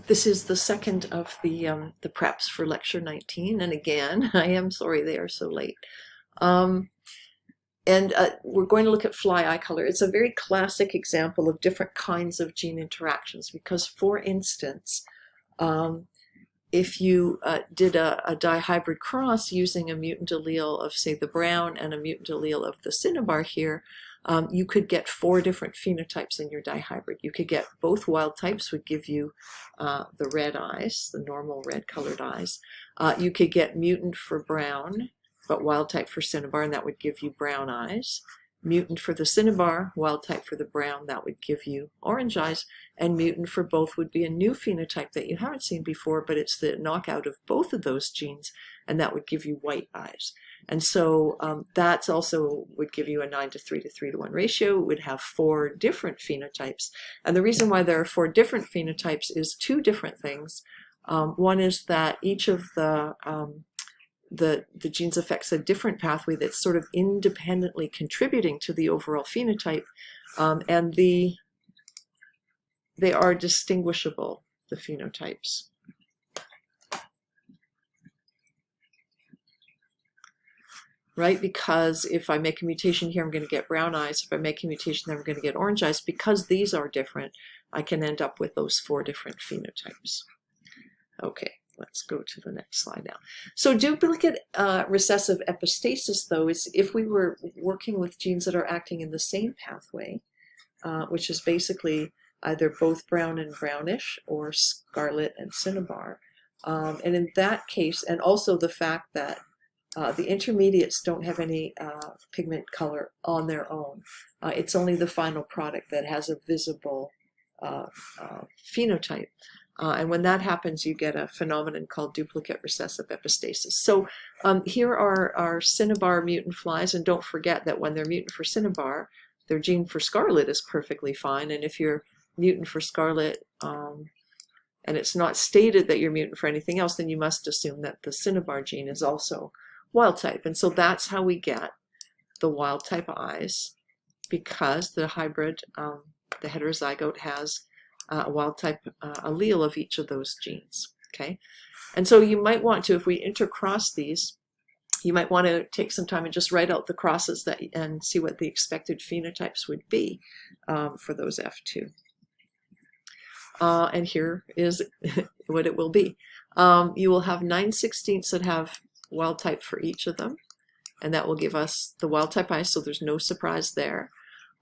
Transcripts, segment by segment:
This is the second of the preps for lecture 19, and again, I am sorry they are so late. We're going to look at fly eye color. It's a very classic example of different kinds of gene interactions because, for instance, if you did a dihybrid cross using a mutant allele of, say, the brown and a mutant allele of the cinnabar here, you could get 4 different phenotypes in your dihybrid. You could get both wild types, would give you the red eyes, the normal red colored eyes. You could get mutant for brown, but wild type for cinnabar, and that would give you brown eyes. Mutant for the cinnabar, wild type for the brown, that would give you orange eyes. And mutant for both would be a new phenotype that you haven't seen before, but it's the knockout of both of those genes, and that would give you white eyes. And so that's also would give you a 9:3 to 3:1 ratio. It would have 4 different phenotypes. And the reason why there are 4 different phenotypes is 2 different things. One is that each of the genes affects a different pathway that's sort of independently contributing to the overall phenotype, and they are distinguishable, the phenotypes. Right? Because if I make a mutation here, I'm going to get brown eyes. If I make a mutation there, I'm going to get orange eyes. Because these are different, I can end up with those 4 different phenotypes. Okay. Let's go to the next slide now. So duplicate recessive epistasis, though, is if we were working with genes that are acting in the same pathway, which is basically either both brown and brownish or scarlet and cinnabar. And in that case, and also the fact that the intermediates don't have any pigment color on their own. It's only the final product that has a visible phenotype. And when that happens, you get a phenomenon called duplicate recessive epistasis. So here are our cinnabar mutant flies, and don't forget that when they're mutant for cinnabar, their gene for scarlet is perfectly fine. And if you're mutant for scarlet, and it's not stated that you're mutant for anything else, then you must assume that the cinnabar gene is also wild type. And so that's how we get the wild type eyes, because the hybrid, the heterozygote, has a wild type allele of each of those genes. Okay, and so you might want to, if we intercross these, you might want to take some time and just write out the crosses and see what the expected phenotypes would be for those F2. And here is what it will be. You will have 9/16 that have wild type for each of them, and that will give us the wild type eyes, so there's no surprise there.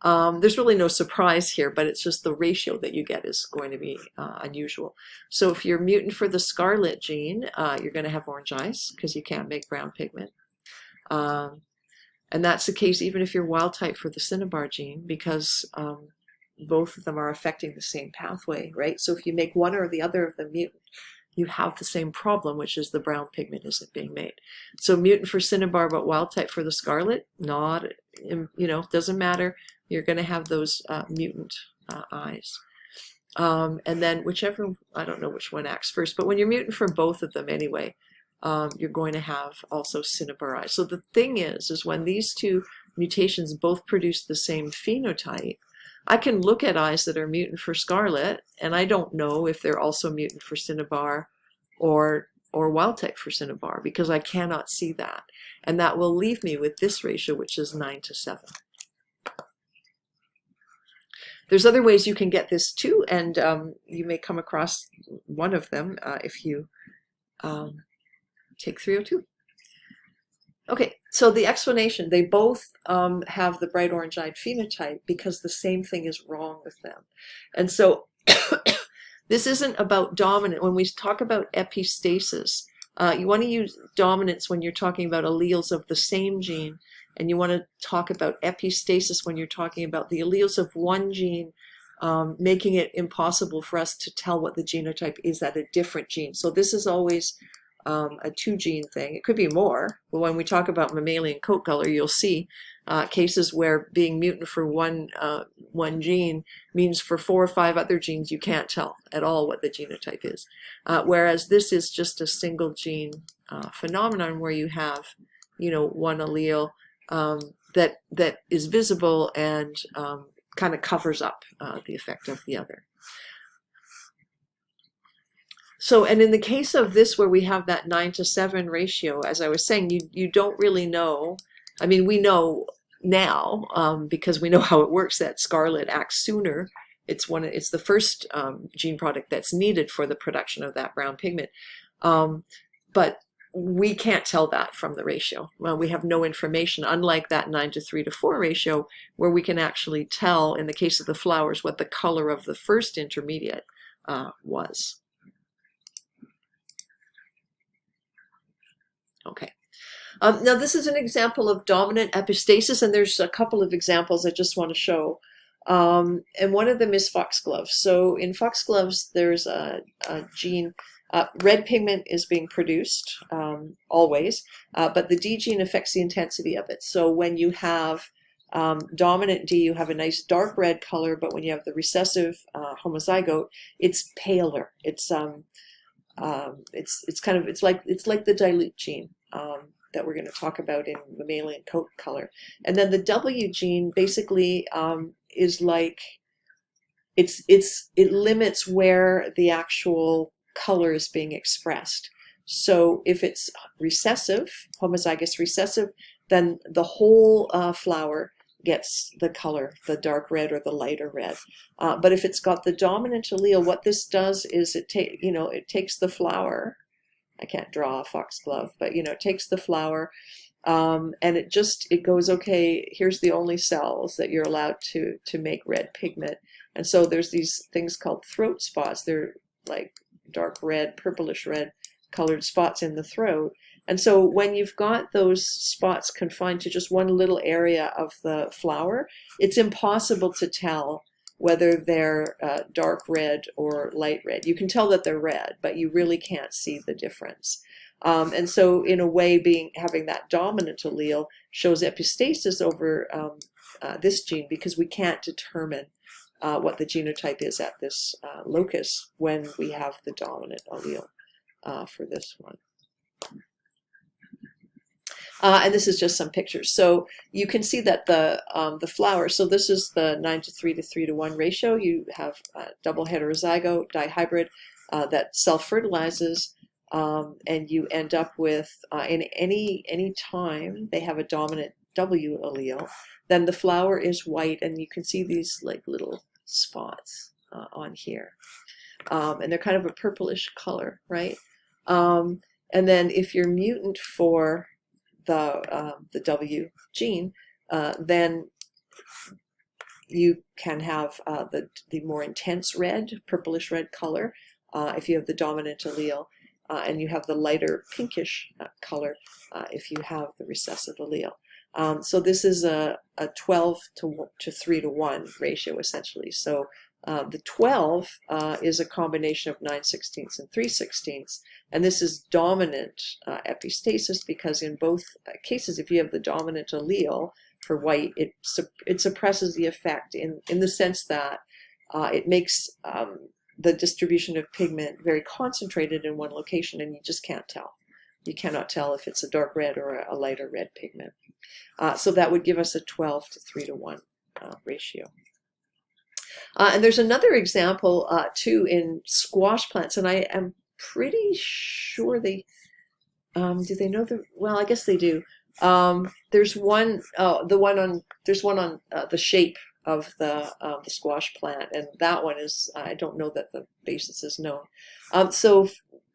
There's really no surprise here, but it's just the ratio that you get is going to be unusual. So if you're mutant for the scarlet gene, you're going to have orange eyes because you can't make brown pigment. And that's the case even if you're wild type for the cinnabar gene, because both of them are affecting the same pathway, right? So if you make one or the other of them mutant, you have the same problem, which is the brown pigment isn't being made. So mutant for cinnabar but wild type for the scarlet, not, doesn't matter. You're going to have those mutant eyes. And then whichever, I don't know which one acts first, but when you're mutant for both of them anyway, you're going to have also cinnabar eyes. So the thing is when these 2 mutations both produce the same phenotype, I can look at eyes that are mutant for scarlet, and I don't know if they're also mutant for cinnabar or wild type for cinnabar, because I cannot see that. And that will leave me with this ratio, which is 9:7. There's other ways you can get this too, and you may come across one of them if you take 302. Okay, so the explanation, they both have the bright orange-eyed phenotype because the same thing is wrong with them. And so this isn't about dominant. When we talk about epistasis, you want to use dominance when you're talking about alleles of the same gene, and you want to talk about epistasis when you're talking about the alleles of one gene, making it impossible for us to tell what the genotype is at a different gene. So this is always a 2-gene thing. It could be more, but when we talk about mammalian coat color, you'll see cases where being mutant for one gene means for 4 or 5 other genes you can't tell at all what the genotype is. Whereas this is just a single gene phenomenon where you have, one allele that is visible and kind of covers up the effect of the other. So, and in the case of this, where we have that 9-to-7 ratio, as I was saying, you don't really know. I mean, we know now, because we know how it works, that scarlet acts sooner. It's the first gene product that's needed for the production of that brown pigment. But we can't tell that from the ratio. Well, we have no information, unlike that 9-to-3-to-4 ratio, where we can actually tell, in the case of the flowers, what the color of the first intermediate was. Okay. Now this is an example of dominant epistasis, and there's a couple of examples I just want to show. And one of them is foxgloves. So in foxgloves, there's a gene, red pigment is being produced always, but the D gene affects the intensity of it. So when you have dominant D, you have a nice dark red color, but when you have the recessive homozygote, it's paler. It's like the dilute gene that we're going to talk about in mammalian coat color. And then the W gene basically is like it limits where the actual color is being expressed. So if it's recessive, homozygous recessive, then the whole flower gets the color, the dark red or the lighter red. But if it's got the dominant allele, what this does is it takes the flower. I can't draw a foxglove, but it takes the flower, and it goes, okay, here's the only cells that you're allowed to make red pigment. And so there's these things called throat spots. They're like dark red, purplish red colored spots in the throat. And so when you've got those spots confined to just one little area of the flower, it's impossible to tell whether they're dark red or light red. You can tell that they're red, but you really can't see the difference. And so in a way, having that dominant allele shows epistasis over this gene, because we can't determine what the genotype is at this locus when we have the dominant allele for this one. And this is just some pictures. So you can see that the flower, so this is the 9-to-3-to-3-to-1 ratio. You have double heterozygote, dihybrid that self-fertilizes, and you end up with, in any time they have a dominant W allele, then the flower is white, and you can see these like little spots on here. And they're kind of a purplish color, right? And then if you're mutant for the W gene, then you can have the more intense red, purplish red color if you have the dominant allele, and you have the lighter pinkish color if you have the recessive allele. So this is a 12-to-3-to-1 ratio essentially. So the 12 is a combination of 9/16 and 3/16, and this is dominant epistasis, because in both cases, if you have the dominant allele for white, it suppresses the effect in the sense that it makes the distribution of pigment very concentrated in one location, and you just can't tell. You cannot tell if it's a dark red or a lighter red pigment. So that would give us a 12-to-3-to-1 ratio. And there's another example too in squash plants, and I am pretty sure they do they know well, I guess they do. There's one on the shape of the squash plant, and that one is, I don't know that the basis is known. So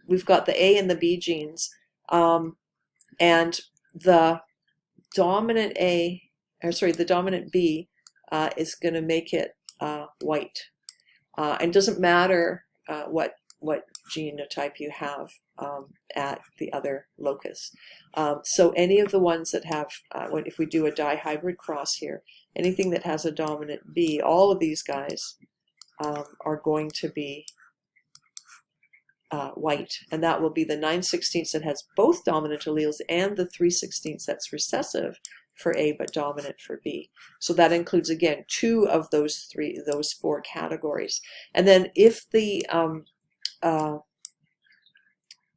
we've got the A and the B genes, and the dominant the dominant B is going to make it white, and doesn't matter what genotype you have at the other locus. So any of the ones that have, if we do a dihybrid cross here, anything that has a dominant B, all of these guys are going to be white, and that will be the 9/16 that has both dominant alleles and the 3/16 that's recessive for A but dominant for B. So that includes, again, two of those four categories. And then if the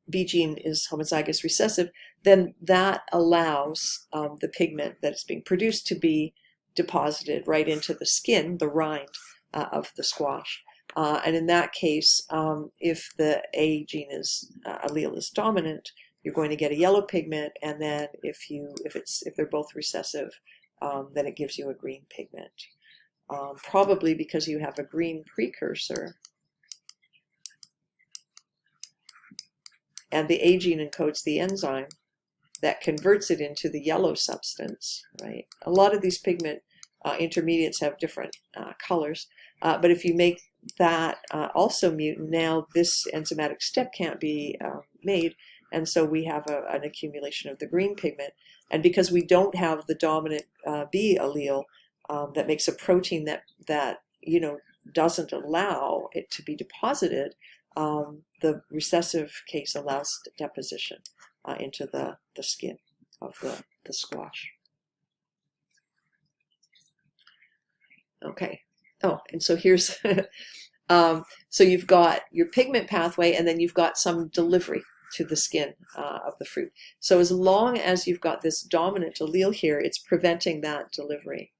B gene is homozygous recessive, then that allows the pigment that's being produced to be deposited right into the skin, the rind of the squash. And in that case, if the A gene allele is dominant, you're going to get a yellow pigment, and then if they're both recessive, then it gives you a green pigment. Probably because you have a green precursor, and the A gene encodes the enzyme that converts it into the yellow substance, right? A lot of these pigment intermediates have different colors, but if you make that also mutant, now this enzymatic step can't be made, and so we have an accumulation of the green pigment. And because we don't have the dominant B allele that makes a protein that doesn't allow it to be deposited, the recessive case allows deposition into the skin of the squash. Okay. Oh, and so here's so you've got your pigment pathway, and then you've got some delivery to the skin of the fruit. So as long as you've got this dominant allele here, it's preventing that delivery.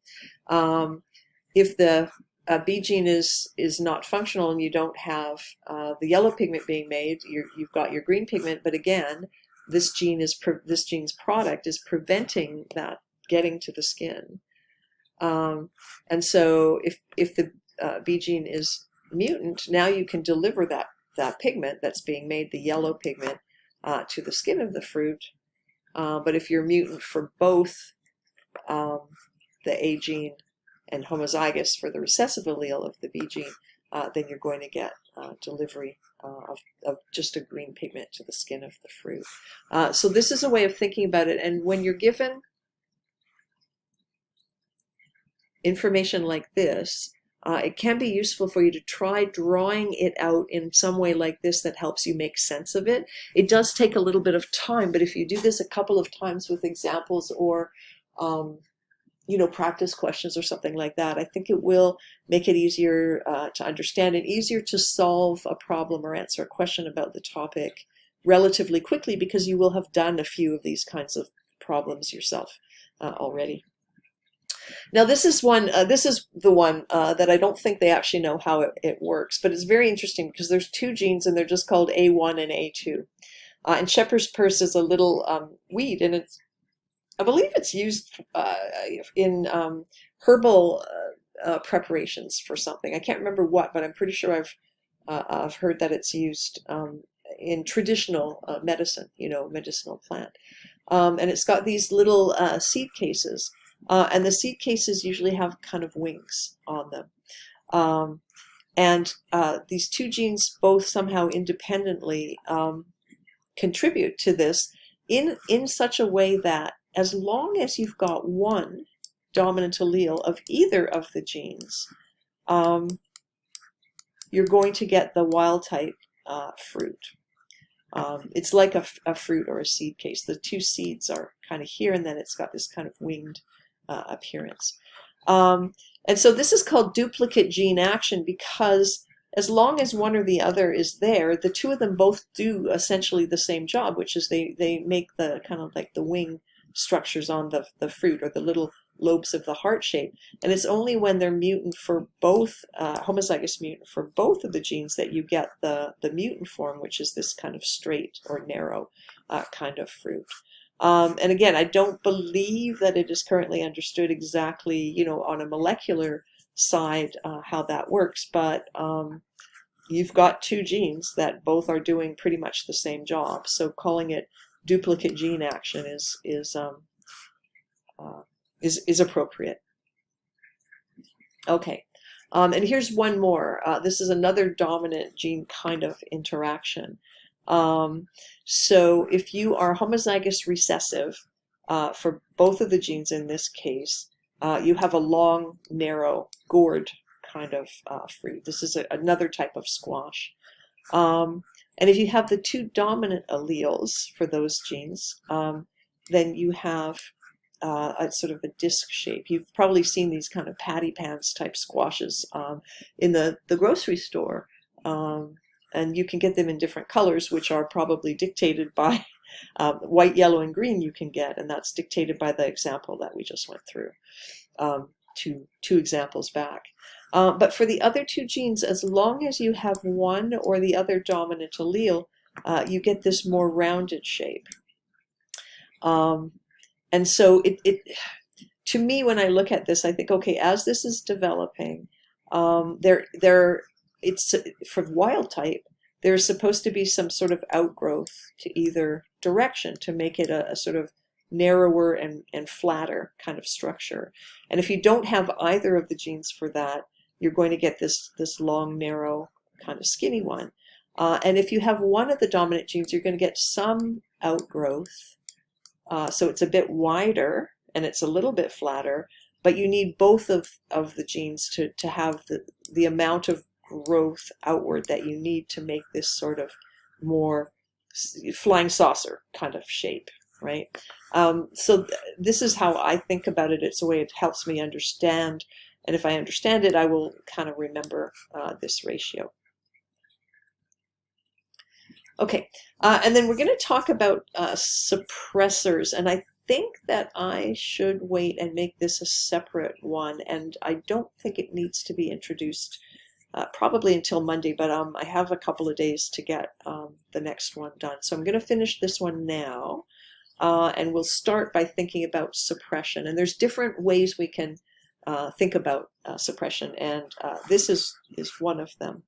If the B gene is not functional and you don't have the yellow pigment being made, you've got your green pigment, but again, this gene's product is preventing that getting to the skin. And so if the B gene is mutant, now you can deliver that pigment that's being made, the yellow pigment, to the skin of the fruit. But if you're mutant for both the A gene and homozygous for the recessive allele of the B gene, then you're going to get delivery of just a green pigment to the skin of the fruit. So this is a way of thinking about it. And when you're given information like this, it can be useful for you to try drawing it out in some way like this that helps you make sense of it. It does take a little bit of time, but if you do this a couple of times with examples or practice questions or something like that, I think it will make it easier to understand and easier to solve a problem or answer a question about the topic relatively quickly, because you will have done a few of these kinds of problems yourself already. Now this is the one that I don't think they actually know how it works, but it's very interesting because there's two genes and they're just called A1 and A2. And shepherd's purse is a little weed, and I believe it's used in herbal preparations for something. I can't remember what, but I'm pretty sure I've heard that it's used in traditional medicine, medicinal plant. And it's got these little seed cases. And the seed cases usually have kind of wings on them. And these two genes both somehow independently contribute to this in such a way that as long as you've got one dominant allele of either of the genes, you're going to get the wild type fruit. It's like a fruit or a seed case. The two seeds are kind of here, and then it's got this kind of winged appearance. And so this is called duplicate gene action, because as long as one or the other is there, the two of them both do essentially the same job, which is they make the kind of like the wing structures on the fruit, or the little lobes of the heart shape. And it's only when they're mutant for both, homozygous mutant for both of the genes, that you get the mutant form, which is this kind of straight or narrow kind of fruit. And again, I don't believe that it is currently understood exactly, on a molecular side, how that works, but you've got two genes that both are doing pretty much the same job. So calling it duplicate gene action is appropriate. Okay, and here's one more. This is another dominant gene kind of interaction. So if you are homozygous recessive for both of the genes in this case, you have a long, narrow, gourd kind of fruit. This is another type of squash. And if you have the two dominant alleles for those genes, then you have a sort of a disc shape. You've probably seen these kind of patty pans type squashes in the grocery store. And you can get them in different colors, which are probably dictated by white, yellow, and green you can get, and that's dictated by the example that we just went through two examples back. But for the other two genes, as long as you have one or the other dominant allele, you get this more rounded shape. And so to me, when I look at this, I think, okay, as this is developing, it's for wild type, there's supposed to be some sort of outgrowth to either direction to make it a sort of narrower and flatter kind of structure. And if you don't have either of the genes for that, you're going to get this long, narrow, kind of skinny one. And if you have one of the dominant genes, you're going to get some outgrowth. So it's a bit wider and it's a little bit flatter, but you need both of the genes to have the amount of growth outward that you need to make this sort of more flying saucer kind of shape, right? So this is how I think about it. It's a way it helps me understand, and if I understand it, I will kind of remember this ratio. Okay, and then we're going to talk about suppressors, and I think that I should wait and make this a separate one, and I don't think it needs to be introduced probably until Monday, but I have a couple of days to get the next one done. So I'm going to finish this one now, and we'll start by thinking about suppression. And there's different ways we can think about suppression, and this is one of them.